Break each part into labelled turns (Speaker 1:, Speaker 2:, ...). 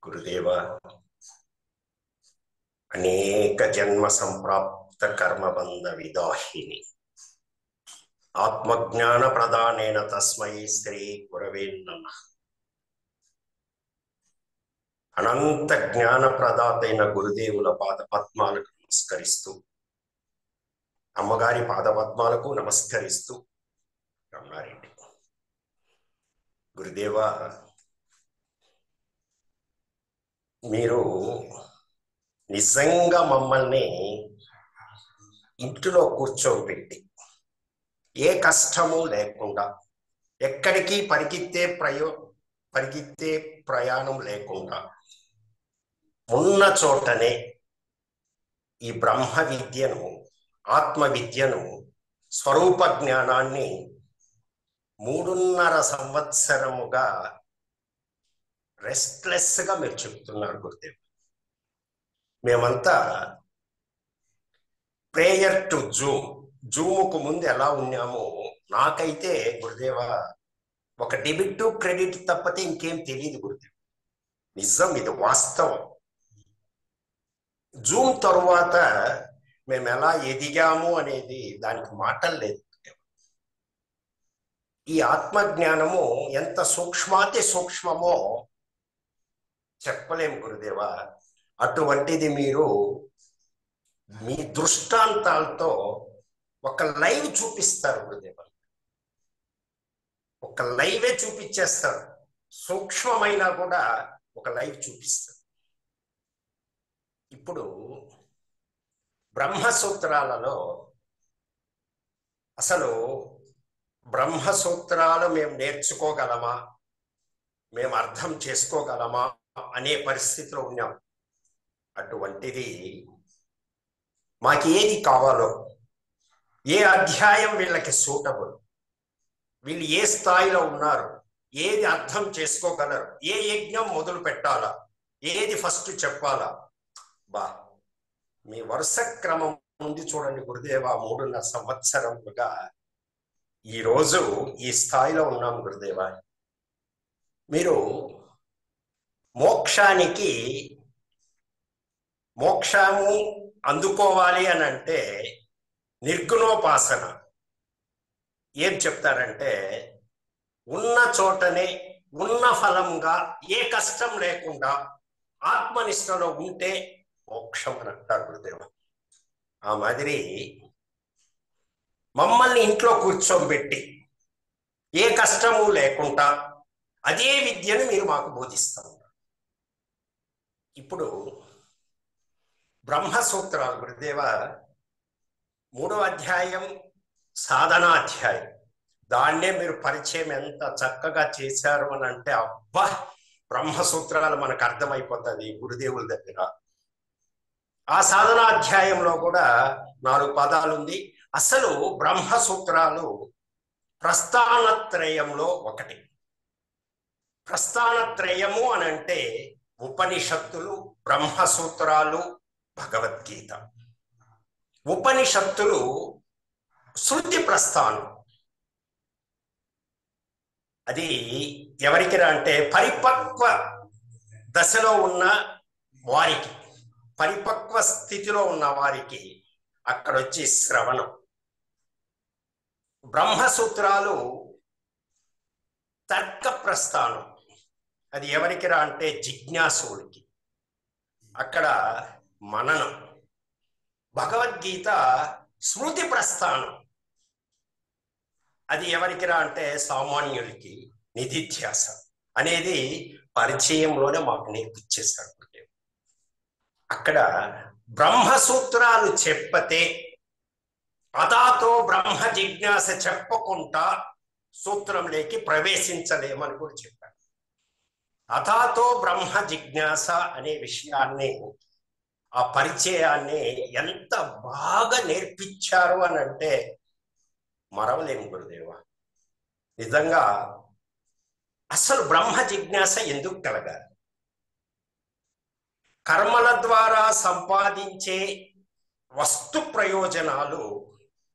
Speaker 1: గురుదేవ అనేక జన్మ సంప్రాప్త కర్మబంధ విదాహిని ఆత్మజ్ఞాన ప్రదానేన తస్మై శ్రీ గురవే నమః. అనంత జ్ఞాన ప్రదాతైన గురుదేవుల పాద పద్మాలకు నమస్కరిస్తూ, అమ్మగారి పాద పద్మాలకు నమస్కరిస్తూ రమణారెడ్డి గురుదేవ, మీరు నిజంగా మమ్మల్ని ఇంటిలో కూర్చోబెట్టి ఏ కష్టము లేకుండా, ఎక్కడికి పరిగెత్తే ప్రయాణం లేకుండా ఉన్న చోటనే ఈ బ్రహ్మ విద్యను, ఆత్మ విద్యను, స్వరూప జ్ఞానాన్ని 3.5 సంవత్సరముగా రెస్ట్లెస్గా మీరు చెప్తున్నారు గురుదేవ్. మేమంతా ప్రేయర్ టు జూముకు ముందు ఎలా ఉన్నామో నాకైతే గురుదేవ ఒక డెబిట్ క్రెడిట్ తప్పితే ఇంకేం తెలియదు గురుదేవ్. నిజం, ఇది వాస్తవం. జూమ్ తరువాత మేము ఎలా ఎదిగాము అనేది దానికి మాటలు లేదు. ఈ ఆత్మజ్ఞానము ఎంత సూక్ష్మాతి సూక్ష్మమో చెప్పలేము గురుదేవ. అటువంటిది మీరు మీ దృష్టాంతాలతో ఒక లైవ్ చూపిస్తారు గురుదేవ. ఒక లైవే చూపించేస్తారు. సూక్ష్మమైనా కూడా ఒక లైవ్ చూపిస్తారు. ఇప్పుడు బ్రహ్మసూత్రాలలో అసలు బ్రహ్మసూత్రాలు మేము నేర్చుకోగలమా, మేము అర్థం చేసుకోగలమా అనే పరిస్థితిలో ఉన్నాం. అటువంటిది మాకు ఏది కావాలో, ఏ అధ్యాయం వీళ్ళకి సూటబుల్, వీళ్ళు ఏ స్థాయిలో ఉన్నారు, ఏది అర్థం చేసుకోగలరు, ఏ యజ్ఞం మొదలు పెట్టాలా, ఏది ఫస్ట్ చెప్పాలా, మీ వరుస క్రమం ఉంది చూడండి గురుదేవ. 3.5 సంవత్సరములుగా ఈరోజు ఈ స్థాయిలో ఉన్నాం గురుదేవ. మీరు మోక్షము అందుకోవాలి అని అంటే నిర్గుణోపాసన ఏం చెప్తారంటే, ఉన్న చోటనే ఉన్న ఫలంగా ఏ కష్టం లేకుండా ఆత్మనిష్టలో ఉంటే మోక్షం అని అంటారు గురుదేవ. ఆ మాదిరి మమ్మల్ని ఇంట్లో కూర్చోబెట్టి ఏ కష్టము లేకుండా అదే విద్యను మీరు మాకు బోధిస్తారు. ఇప్పుడు బ్రహ్మసూత్రాలు గురుదేవ 3వ అధ్యాయం సాధనాధ్యాయం, దాన్నే మీరు పరిచయం ఎంత చక్కగా చేశారు అని అంటే, అబ్బా బ్రహ్మసూత్రాలు మనకు అర్థమైపోతుంది గురుదేవుల దగ్గర. ఆ సాధనాధ్యాయంలో కూడా 4 పదాలు ఉంది. అసలు బ్రహ్మసూత్రాలు ప్రస్థానత్రయంలో ఒకటి. ప్రస్థానత్రయము అని అంటే ఉపనిషత్తులు, బ్రహ్మసూత్రాలు, భగవద్గీత. ఉపనిషత్తులు శృతి ప్రస్థానం. అది ఎవరికి అంటే పరిపక్వ దశలో ఉన్న వారికి, పరిపక్వ స్థితిలో ఉన్న వారికి అక్కడ వచ్చి శ్రవణం. బ్రహ్మసూత్రాలు తర్క ప్రస్థానం. అది ఎవరికి అంటే జిజ్ఞాసుడికి, అక్కడ మననం. భగవద్గీత స్మృతి ప్రస్థానం. అది ఎవరికి అంటే సామాన్యులకి, నిధిధ్యాస అనేది పరిచయంలోనే మాకు నేర్పించేస్తాడు. అక్కడ బ్రహ్మసూత్రాలు చెప్పతే అదాతో బ్రహ్మ జిజ్ఞాస చెప్పకుండా సూత్రంలోకి ప్రవేశించలేమని కూడా చెప్పాడు. అదాతో బ్రహ్మ జిజ్ఞాస అనే విషయాన్ని, ఆ పరిచయాన్ని ఎంత బాగా నేర్పించారు అని అంటే మరవలేము గురుదేవ. నిజంగా అసలు బ్రహ్మ జిజ్ఞాస ఎందుకు కలగాలి? కర్మల ద్వారా సంపాదించే వస్తు ప్రయోజనాలు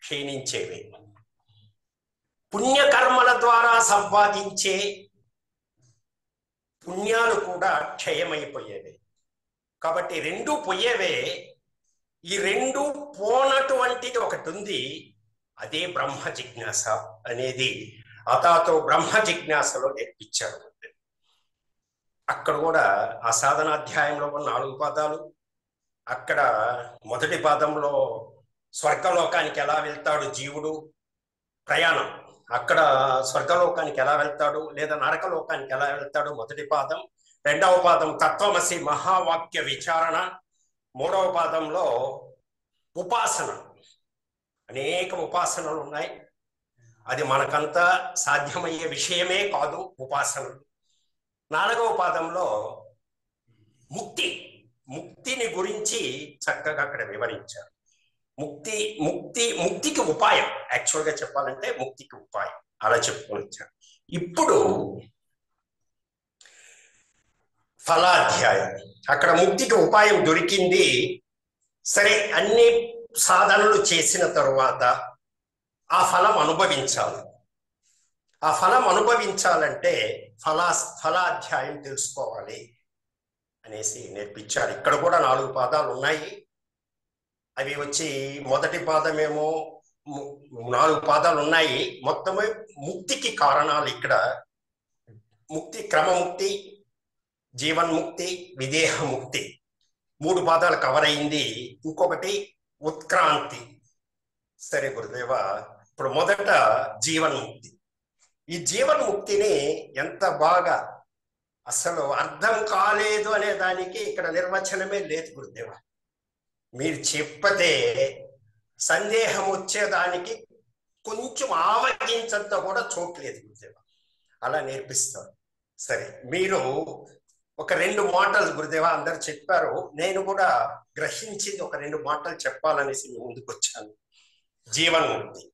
Speaker 1: క్షీణించేవి. పుణ్యకర్మల ద్వారా సంపాదించే పుణ్యాలు కూడా క్షయమైపోయేవి. కాబట్టి రెండు పోయేవే. ఈ రెండు పోనటువంటిది ఒకటి ఉంది, అదే బ్రహ్మ జిజ్ఞాస అనేది అతాతో బ్రహ్మ జిజ్ఞాసలో నేర్పించారు. అక్కడ కూడా ఆ సాధనాధ్యాయంలో ఉన్న 4 పాదాలు, అక్కడ మొదటి పాదంలో స్వర్గలోకానికి ఎలా వెళ్తాడు జీవుడు, ప్రయాణం, అక్కడ స్వర్గలోకానికి ఎలా వెళ్తాడు లేదా నరకలోకానికి ఎలా వెళ్తాడు మొదటి పాదం. రెండవ పాదం తత్వమసి మహావాక్య విచారణ. మూడవ పాదంలో ఉపాసన, అనేక ఉపాసనలు ఉన్నాయి. అది మనకంతా సాధ్యమయ్యే విషయమే కాదు ఉపాసనలు. 4వ పాదంలో ముక్తిని గురించి చక్కగా అక్కడ వివరించారు. ముక్తికి ఉపాయం, యాక్చువల్గా చెప్పాలంటే ముక్తికి ఉపాయం అలా చెప్పుకొని వచ్చారు. ఇప్పుడు ఫలాధ్యాయం, అక్కడ ముక్తికి ఉపాయం దొరికింది. సరే, అన్ని సాధనలు చేసిన తరువాత ఆ ఫలం అనుభవించాలి. ఆ ఫలం అనుభవించాలంటే ఫలాధ్యాయం తెలుసుకోవాలి అనేసి నేర్పించారు. ఇక్కడ కూడా 4 పాదాలు ఉన్నాయి. అవి వచ్చి మొదటి పాదమేమో 4 పాదాలు ఉన్నాయి. మొత్తమే ముక్తికి కారణాలు ఇక్కడ. ముక్తి, క్రమముక్తి, జీవన్ముక్తి, విదేహముక్తి 3 పాదాలు కవర్ అయింది. ఇంకొకటి ఉత్క్రాంతి. సరే గురుదేవ, ఇప్పుడు మొదట జీవన్ముక్తి. ఈ జీవన్ముక్తిని ఎంత బాగా అసలు అర్థం కాలేదు అనే దానికి ఇక్కడ నిర్వచనమే లేదు గురుదేవ. మీరు చెప్పతే సందేహం వచ్చేదానికి కొంచెం ఆవగించంత కూడా చోట్లేదు గురుదేవ, అలా నేర్పిస్తారు. సరే, మీరు ఒక 2 మాటలు గురుదేవ అందరు చెప్పారు, నేను కూడా గ్రహించింది ఒక 2 మాటలు చెప్పాలనేసి ముందుకు వచ్చాను. జీవన్ముక్తి,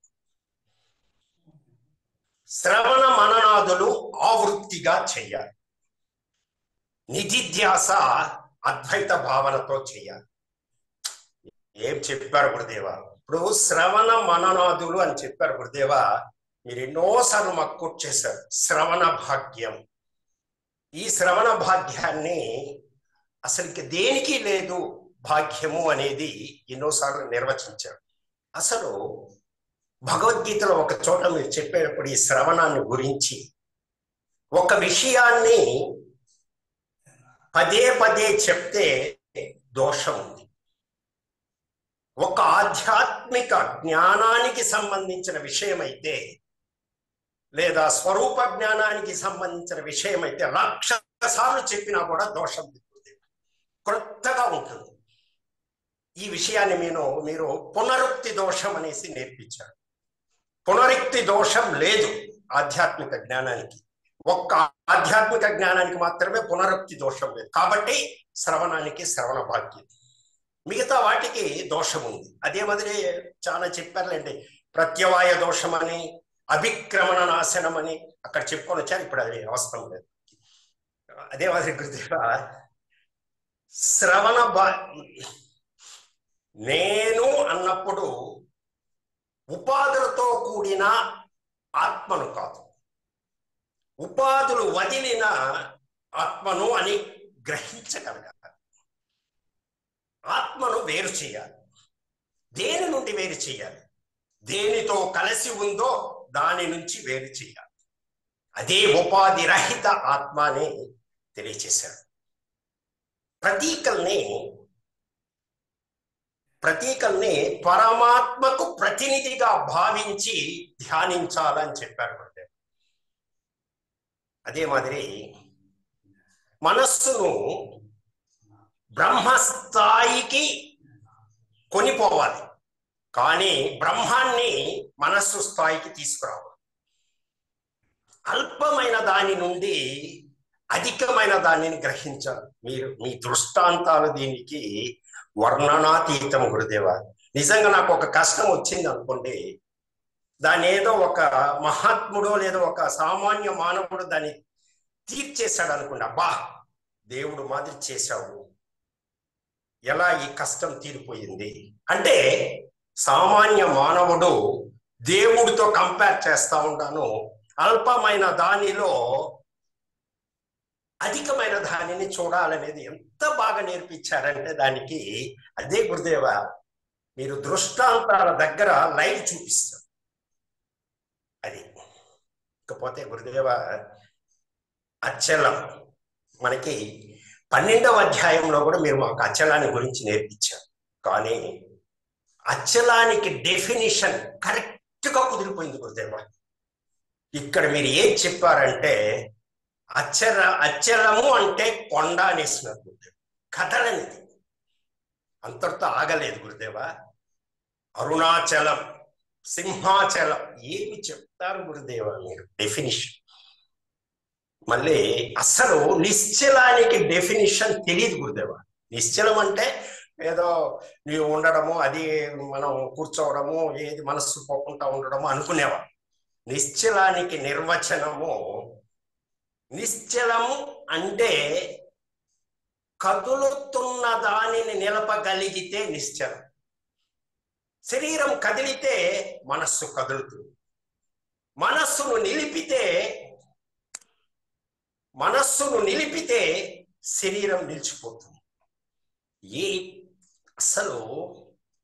Speaker 1: శ్రవణ మననాదులు ఆవృత్తిగా చెయ్యాలి. నిధిధ్యాస అద్వైత భావనతో చెయ్యాలి. ఏం చెప్పారు గురుదేవ? ఇప్పుడు శ్రవణ మననాదులు అని చెప్పారు గురుదేవ. మీరు ఎన్నోసార్లు మాకు కోట్ చేశారు శ్రవణ భాగ్యం. ఈ శ్రవణ భాగ్యాన్ని అసలుకి దేనికి లేదు భాగ్యము అనేది ఎన్నోసార్లు నిర్వచించారు. అసలు భగవద్గీతలో ఒక చోట మీరు చెప్పేటప్పుడు ఈ శ్రవణాన్ని గురించి ఒక విషయాన్ని పదే పదే చెప్తే దోషం ఉంది. ఒక ఆధ్యాత్మిక జ్ఞానానికి సంబంధించిన విషయమైతే లేదా స్వరూప జ్ఞానానికి సంబంధించిన విషయమైతే 1,00,000 సార్లు చెప్పినా కూడా దోషం ఉంటుంది, క్రొత్తగా ఉంటుంది. ఈ విషయాన్ని మీరు పునరుక్తి దోషం అనేసి నేర్పించారు. పునరుక్తి దోషం లేదు ఆధ్యాత్మిక జ్ఞానానికి. ఒక్క ఆధ్యాత్మిక జ్ఞానానికి మాత్రమే పునరుక్తి దోషం లేదు. కాబట్టి శ్రవణానికి శ్రవణ భాగ్యం, మిగతా వాటికి దోషం ఉంది. అదే మాదిరి చాలా చెప్పారులేండి, ప్రత్యవాయ దోషం అని, అభిక్రమణ నాశనం అని అక్కడ చెప్పుకొని వచ్చారు. ఇప్పుడు అది అవసరం లేదు. అదే మాదిరి గురుదేవ, శ్రవణ నేను అన్నప్పుడు ఉపాధులతో కూడిన ఆత్మను కాదు, ఉపాధులు వదిలిన ఆత్మను అని గ్రహించగలగాలి. ఆత్మను వేరు చేయాలి. దేని నుండి వేరు చేయాలి? దేనితో కలిసి ఉందో దాని నుంచి వేరు చేయాలి. అదే ఉపాధి రహిత ఆత్మ అని తెలియచేశాడు. ప్రతీకల్ని పరమాత్మకు ప్రతినిధిగా భావించి ధ్యానించాలని చెప్పారు. అదే మాదిరి మనస్సును బ్రహ్మస్థాయికి కొనిపోవాలి, కానీ బ్రహ్మాన్ని మనస్సు స్థాయికి తీసుకురావాలి. అల్పమైన దాని నుండి అధికమైన దానిని గ్రహించాలి. మీ దృష్టాంతాలు దీనికి వర్ణనాతీతం గురుదేవ. నిజంగా నాకు ఒక కష్టం వచ్చింది అనుకోండి, దాని ఏదో ఒక మహాత్ముడో లేదో ఒక సామాన్య మానవుడు దాన్ని తీర్చేశాడు అనుకోండి, అబ్బా దేవుడు మాదిరి చేశావు, ఎలా ఈ కష్టం తీరిపోయింది అంటే, సామాన్య మానవుడు దేవుడితో కంపేర్ చేస్తా ఉంటాను. అల్పమైన దానిలో అధికమైన దానిని చూడాలనేది ఎంత బాగా నేర్పించారంటే దానికి అదే గురుదేవ మీరు దృష్టాంతాల దగ్గర లైవ్ చూపిస్తారు. అది ఇకపోతే గురుదేవ అచలం మనకి 12వ అధ్యాయంలో కూడా మీరు మాకు అచలాన్ని గురించి నేర్పించారు. కానీ అచలానికి డెఫినిషన్ కరెక్ట్గా కుదిరిపోయింది గురుదేవ. ఇక్కడ మీరు ఏం చెప్పారంటే అచలము అంటే కొండ అనేసినారు గురుదేవ, కదలనిది. అంతటితో ఆగలేదు గురుదేవ. అరుణాచలం, సింహాచలం ఏమి చెప్తారు గురుదేవ మీరు డెఫినిషన్. మళ్ళీ అసలు నిశ్చలానికి డెఫినిషన్ తెలియదు గురుదేవ. నిశ్చలం అంటే ఏదో నీవు ఉండడము, అది మనం కూర్చోవడము, ఏది మనస్సు పోకుండా ఉండడము అనుకునేవాడు. నిశ్చలానికి నిర్వచనము, నిశ్చలము అంటే కదులుతున్న దానిని నిలపగలిగితే నిశ్చలం. శరీరం కదిలితే మనస్సు కదులుతుంది. మనస్సును నిలిపితే శరీరం నిలిచిపోతుంది. అసలు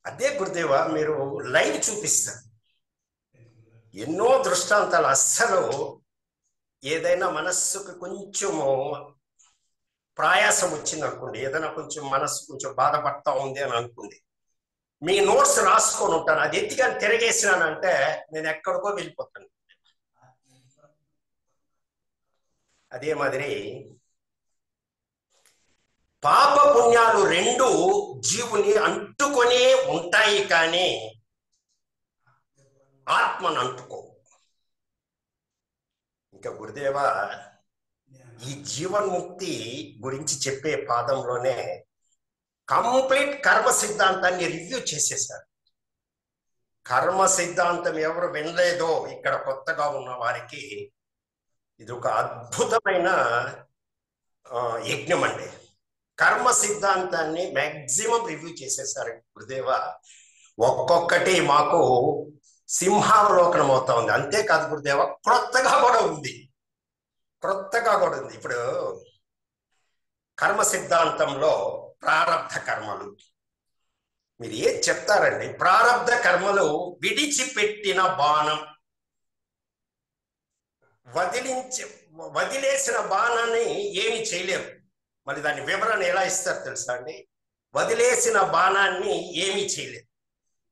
Speaker 1: అదే గురుదేవ మీరు లైవ్ చూపిస్తారు. ఎన్నో దృష్టాంతాలు. అస్సలు ఏదైనా మనస్సుకు కొంచెము ప్రయాసం వచ్చింది అనుకోండి, ఏదైనా కొంచెం మనస్సు కొంచెం బాధపడతా ఉంది అని అనుకోండి, మీ నోట్స్ రాసుకొని ఉంటాను, అది ఎత్తిగా తిరగేసినానంటే నేను ఎక్కడికో వెళ్ళిపోతాను. అదే మాదిరి పాప పుణ్యాలు రెండు జీవుని అంటుకొనే ఉంటాయి, కానీ ఆత్మను అంటుకో. ఇంకా గురుదేవ ఈ జీవన్ముక్తి గురించి చెప్పే పాదంలోనే కంప్లీట్ కర్మ సిద్ధాంతాన్ని రివ్యూ చేసేసారు. కర్మ సిద్ధాంతం ఎవరు వినలేదో ఇక్కడ కొత్తగా ఉన్న వారికి ఇది ఒక అద్భుతమైన యజ్ఞం అండి. కర్మ సిద్ధాంతాన్ని మ్యాక్సిమం రివ్యూ చేసేసారు గురుదేవ. ఒక్కొక్కటి మాకు సింహావలోకనం అవుతా ఉంది. అంతేకాదు గురుదేవ, క్రొత్తగా కూడా ఉంది. ఇప్పుడు కర్మ సిద్ధాంతంలో ప్రారబ్ధ కర్మలు మీరు ఏం చెప్తారండి? ప్రారబ్ధ కర్మలు విడిచిపెట్టిన బాణం, వదిలేసిన బాణాన్ని ఏమి చేయలేము. మరి దాని వివరణ ఎలా ఇస్తారు తెలుసా అండి? వదిలేసిన బాణాన్ని ఏమీ చేయలేం,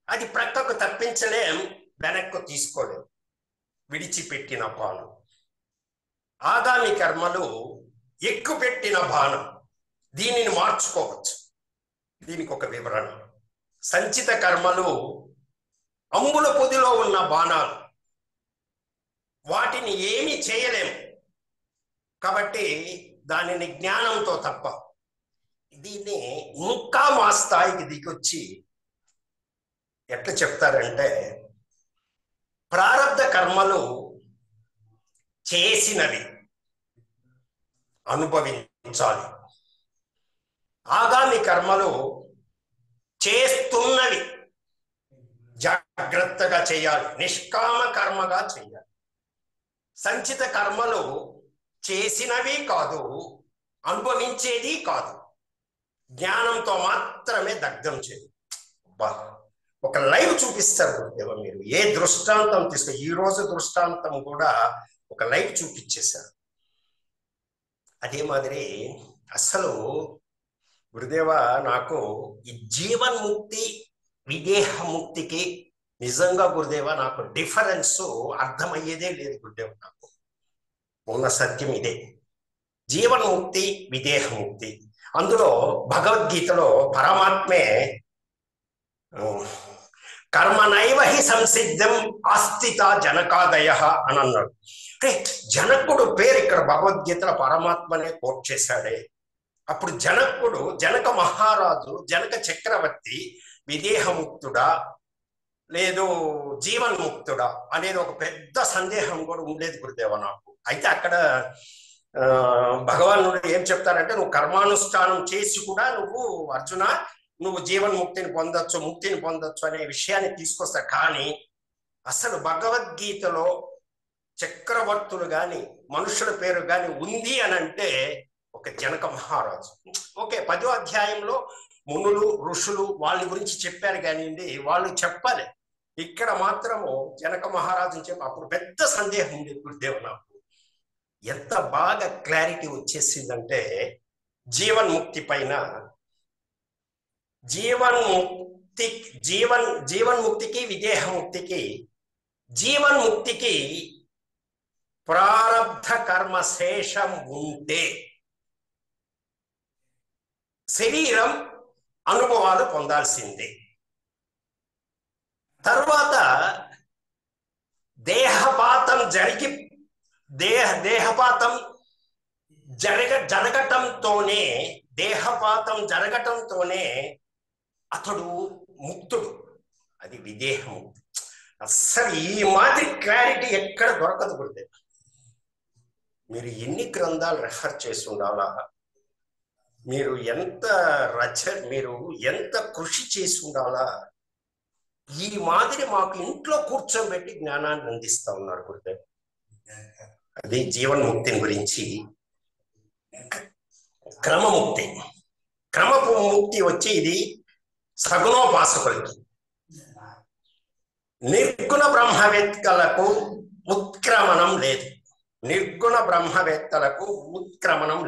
Speaker 1: అది ప్రక్కకు తప్పించలేం, వెనక్కు తీసుకోలేం. విడిచిపెట్టిన బాణం. ఆగామి కర్మలు ఎక్కుపెట్టిన బాణం, దీనిని మార్చుకోవచ్చు. దీనికి ఒక వివరణ. సంచిత కర్మలు అంబుల పొదిలో ఉన్న బాణాలు, వాటిని ఏమీ చేయలేము కాబట్టి దానిని జ్ఞానంతో తప్ప. దీన్ని ఇంకా మా స్థాయికి దిగొచ్చి ఎట్లా చెప్తారంటే, ప్రారబ్ధ కర్మలు చేసినవి అనుభవించాలి, ఆగామి కర్మలు చేస్తున్నవి జాగ్రత్తగా చేయాలి, నిష్కామ కర్మగా చేయాలి. సంచిత కర్మలు చేసినవి కాదు, అనుభవించేది కాదు, జ్ఞానంతో మాత్రమే దగ్ధం చేయాలి. ఒక లైవ్ చూపిస్తారు మీరు. ఏ దృష్టాంతం తీసుకో, ఈ రోజు దృష్టాంతం కూడా ఒక లైవ్ చూపించేశారు. అదే మాదిరి అసలు గురుదేవ నాకు ఈ జీవన్ముక్తి విదేహముక్తికి నిజంగా గురుదేవ నాకు డిఫరెన్స్ అర్థమయ్యేదే లేదు గురుదేవ. నాకు ఉన్న సత్యం ఇదే, జీవన్ముక్తి విదేహముక్తి. అందులో భగవద్గీతలో పరమాత్మే కర్మనైవ హి సంసిద్ధం ఆస్థిత జనకాదయ అని అన్నాడు. అంటే జనకుడు పేరు ఇక్కడ భగవద్గీతలో పరమాత్మనే కోట్ చేశాడే. అప్పుడు జనక మహారాజు, జనక చక్రవర్తి విదేహముక్తుడా లేదు జీవన్ముక్తుడా అనేది ఒక పెద్ద సందేహం కూడా ఉండేది గురుదేవ నాకు. అయితే అక్కడ భగవానుడు ఏం చెప్తారంటే, నువ్వు కర్మానుష్ఠానం చేసి కూడా నువ్వు అర్జున నువ్వు జీవన్ముక్తిని పొందొచ్చు, ముక్తిని పొందొచ్చు అనే విషయాన్ని తీసుకొస్తా. కానీ అసలు భగవద్గీతలో చక్రవర్తులు కానీ మనుషుల పేరు కానీ ఉంది అని అంటే ఒక జనక మహారాజు. ఓకే, 10వ అధ్యాయంలో మునులు ఋషులు వాళ్ళ గురించి చెప్పారు కానివ్వండి, వాళ్ళు చెప్పాలి. ఇక్కడ మాత్రము జనక మహారాజుని చెప్పి అప్పుడు పెద్ద సందేహం ఉంది గురుదేవ్ నాకు. ఎంత బాగా క్లారిటీ వచ్చేసిందంటే జీవన్ముక్తి పైన. జీవన్ముక్తికి విదేహముక్తికి, జీవన్ముక్తికి ప్రారబ్ధ కర్మ శేషం ఉంటే శరీరం అనుభవాలు పొందాల్సిందే. తర్వాత దేహపాతం జరగటంతోనే అతడు ముక్తుడు. అది విదేహముక్తి. అస్సలు ఈ మాదిరి క్లారిటీ ఎక్కడ దొరకదు గురుదేవ్. మీరు ఎన్ని గ్రంథాలు రెఫర్ చేసి ఉండాలా, మీరు ఎంత కృషి చేసి ఉండాలా. ఈ మాదిరి మాకు ఇంట్లో కూర్చోబెట్టి జ్ఞానాన్ని అందిస్తా ఉన్నారు గురుదేవ్. అది జీవన్ముక్తిని గురించి. క్రమముక్తి వచ్చి ఇది సగుణోపాసకులకి. నిర్గుణ బ్రహ్మవేత్తలకు ఉత్క్రమణం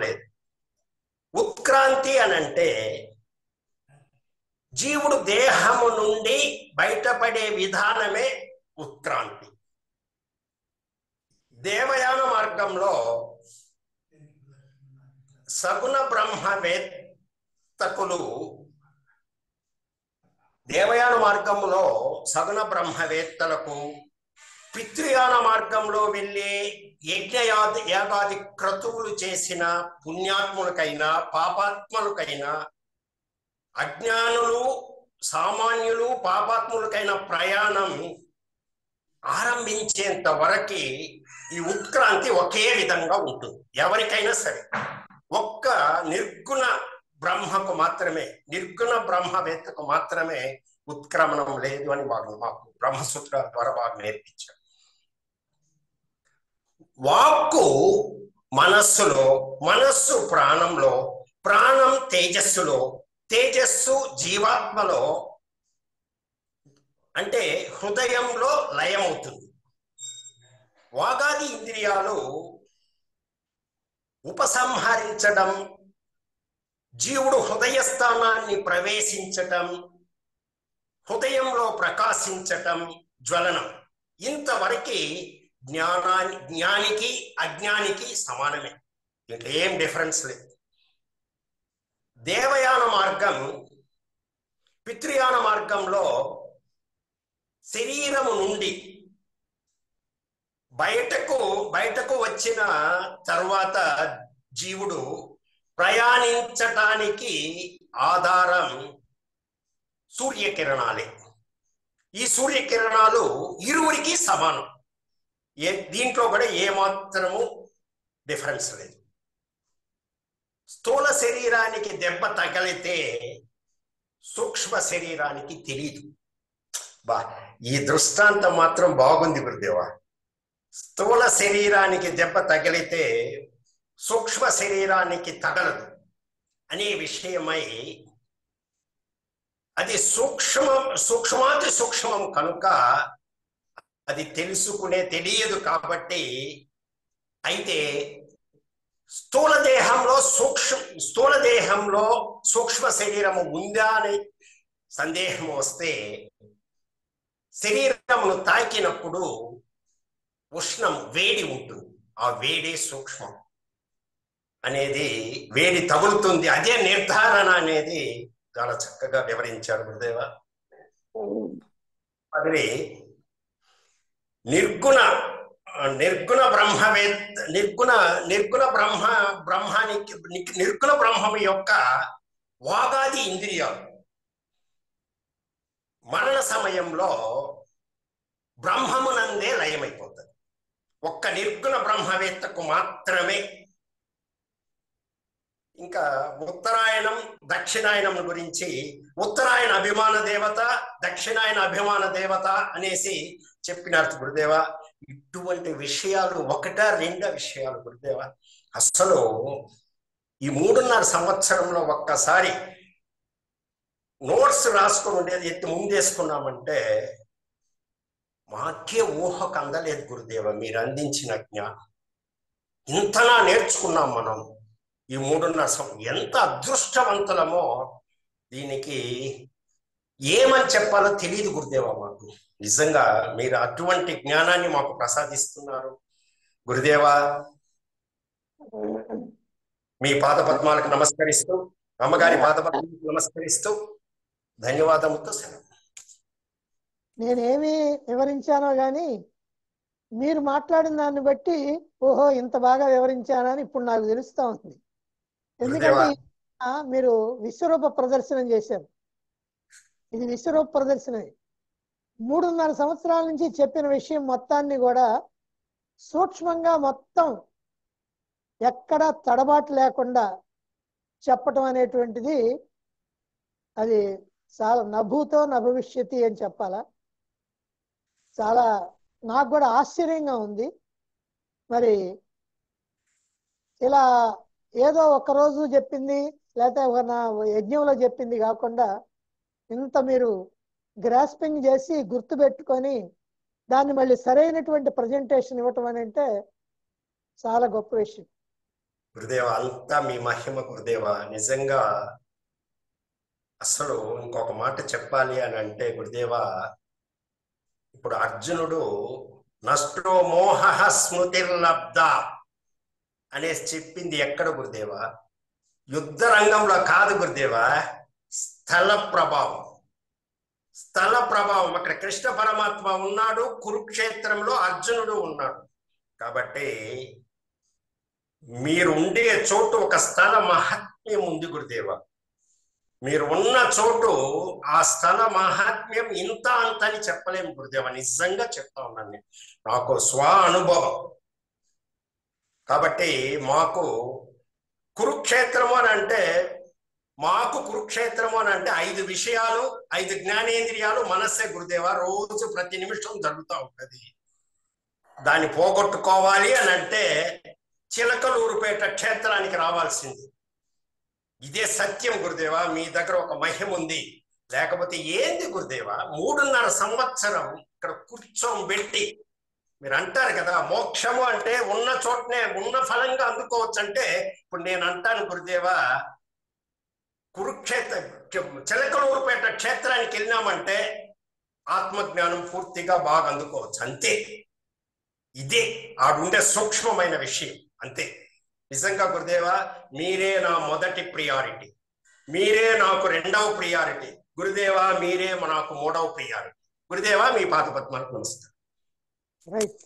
Speaker 1: లేదు. ఉత్క్రాంతి అనంటే జీవుడు దేహము నుండి బయటపడే విధానమే ఉత్క్రాంతి. దేవయాన మార్గంలో సగుణ బ్రహ్మవేత్తలకు పితృయాన మార్గంలో వెళ్ళే యాగాది క్రతువులు చేసిన పుణ్యాత్ములకైనా పాపాత్ములకైనా, అజ్ఞానులు సామాన్యులు పాపాత్ములకైన ప్రయాణం ఆరంభించేంత వరకు ఈ ఉత్క్రాంతి ఒకే విధంగా ఉంటుంది. ఎవరికైనా సరే ఒక్క నిర్గుణ బ్రహ్మవేత్తకు మాత్రమే ఉత్క్రమణం లేదు అని మాకు బ్రహ్మసూత్రాల ద్వారా బాగా నేర్పించారు. వాక్కు మనస్సు ప్రాణంలో, ప్రాణం తేజస్సులో, తేజస్సు జీవాత్మలో అంటే హృదయంలో లయమవుతుంది. వాగాది ఇంద్రియాలు ఉపసంహరించడం, జీవుడు హృదయ స్థానాన్ని ప్రవేశించటం, హృదయంలో ప్రకాశించటం, జ్వలనం. ఇంతవరకు జ్ఞానికి అజ్ఞానికి సమానమే, దీంట్లో ఏం డిఫరెన్స్ లేదు. దేవయాన మార్గం పితృయాన మార్గంలో శరీరము నుండి బయటకు వచ్చిన తరువాత జీవుడు ప్రయాణించటానికి ఆధారం సూర్యకిరణాలే. ఈ సూర్యకిరణాలు ఇరువురికి సమానం. దీంట్లో కూడా ఏమాత్రము డిఫరెన్స్ లేదు. స్థూల శరీరానికి దెబ్బ తగిలితే సూక్ష్మ శరీరానికి తెలియదు. ఈ దృష్టాంతం మాత్రం బాగుంది గురుదేవా. స్థూల శరీరానికి దెబ్బ తగిలితే సూక్ష్మ శరీరానికి తగలదు అనే విషయమై, అది సూక్ష్మాతి సూక్ష్మం కనుక అది తెలియదు కాబట్టి. అయితే స్థూల దేహంలో సూక్ష్మ శరీరము ఉందా అని సందేహం వస్తే శరీరమును తాకినప్పుడు ఉష్ణం, వేడి ఉంటుంది. ఆ వేడి సూక్ష్మం అనేది, వేడి తగులుతుంది, అదే నిర్ధారణ అనేది చాలా చక్కగా వివరించాడు గురుదేవ. అది నిర్గుణ బ్రహ్మం యొక్క వాగాది ఇంద్రియాలు మరణ సమయంలో బ్రహ్మమునందే లయమైపోతుంది. ఒక్క నిర్గుణ బ్రహ్మవేత్తకు మాత్రమే. ఇంకా ఉత్తరాయణం దక్షిణాయనం గురించి, ఉత్తరాయణ అభిమాన దేవత, దక్షిణాయన అభిమాన దేవత అనేసి చెప్పినారు గురుదేవ. ఇటువంటి విషయాలు ఒకటా రెండా విషయాలు గురుదేవ. అసలు ఈ 3.5 సంవత్సరంలో ఒక్కసారి నోట్స్ రాసుకొని ఉండేది ఎత్తి ముందేసుకున్నామంటే మాకే ఊహకు అందలేదు గురుదేవ మీరు అందించిన జ్ఞానం. ఇంతలా నేర్చుకున్నాం మనం ఈ 3.5 ఎంత అదృష్టవంతులమో దీనికి ఏమని చెప్పాలో తెలియదు గురుదేవ. మాకు నిజంగా మీరు అటువంటి జ్ఞానాన్ని మాకు ప్రసాదిస్తున్నారు గురుదేవ. మీ పాదపద్మాలకు నమస్కరిస్తూ, అమ్మగారి పాదపద్మాలకు నమస్కరిస్తూ ధన్యవాదములతో సెలవు.
Speaker 2: నేనేమి వివరించానో గాని మీరు మాట్లాడిన దాన్ని బట్టి ఓహో ఇంత బాగా వివరించానని ఇప్పుడు నాకు తెలుస్తా ఉంది. ఎందుకంటే మీరు విశ్వరూప ప్రదర్శనం చేశారు. ఇది విశ్వరూప ప్రదర్శనమే. 3.5 సంవత్సరాల నుంచి చెప్పిన విషయం మొత్తాన్ని కూడా సూక్ష్మంగా మొత్తం ఎక్కడ తడబాటు లేకుండా చెప్పటం అనేటువంటిది అది చాలా నభూతో నభవిష్యతి అని చెప్పాలా. చాలా నాకు కూడా ఆశ్చర్యంగా ఉంది. మరి ఇలా ఏదో ఒక్కరోజు చెప్పింది లేకపోతే ఒక నా యజ్ఞంలో చెప్పింది కాకుండా ఇంత మీరు గ్రాస్పింగ్ చేసి గుర్తుపెట్టుకొని దాన్ని మళ్ళీ సరైనటువంటి ప్రజెంటేషన్ ఇవ్వటం అని అంటే చాలా గొప్ప విషయం
Speaker 1: గురుదేవ. అంతా మీ మహిమ గురుదేవ. నిజంగా అసలు ఇంకొక మాట చెప్పాలి అని అంటే గురుదేవ, ఇప్పుడు అర్జునుడు నష్టో మోహ స్మృతిర్లబ్ధ అనేసి చెప్పింది ఎక్కడ గురుదేవ? యుద్ధ రంగంలో కాదు గురుదేవ, స్థల ప్రభావం. స్థల ప్రభావం. అక్కడ కృష్ణ పరమాత్మ ఉన్నాడు, కురుక్షేత్రంలో అర్జునుడు ఉన్నాడు. కాబట్టి మీరు ఉండే చోటు ఒక స్థల మహాత్మ్యం ఉంది గురుదేవ. మీరు ఉన్న చోటు ఆ స్థల మహాత్మ్యం ఇంత అంత అని చెప్పలేము గురుదేవ. నిజంగా చెప్తా ఉన్నాను నేను, నాకు స్వ అనుభవం. కాబట్టి మాకు కురుక్షేత్రము అని అంటే మాకు కురుక్షేత్రము అని అంటే 5 విషయాలు, 5 జ్ఞానేంద్రియాలు మనస్సే గురుదేవ. రోజు ప్రతి నిమిషం జరుగుతూ ఉంటుంది. దాన్ని పోగొట్టుకోవాలి అని అంటే చిలకలూరుపేట క్షేత్రానికి రావాల్సింది. ఇదే సత్యం గురుదేవ. మీ దగ్గర ఒక మహిమ ఉంది, లేకపోతే ఏంది గురుదేవ? 3.5 సంవత్సరం ఇక్కడ కూర్చోబెట్టి మీరు అంటారు కదా మోక్షము అంటే ఉన్న చోటనే ఉన్న ఫలంగా అందుకోవచ్చు అంటే, ఇప్పుడు నేను అంటాను గురుదేవ, చిలకలూరుపేట క్షేత్రానికి వెళ్ళినామంటే ఆత్మజ్ఞానం పూర్తిగా బాగా అందుకోవచ్చు. అంతే. ఇదే ఆడుండే సూక్ష్మమైన విషయం. అంతే. నిజంగా గురుదేవ, మీరే నా మొదటి ప్రియారిటీ, మీరే నాకు 2వ ప్రియారిటీ గురుదేవ, మీరే నాకు 3వ ప్రియారిటీ గురుదేవ. మీ పాదపద్మాలకు నమస్కారం.
Speaker 2: రైట్.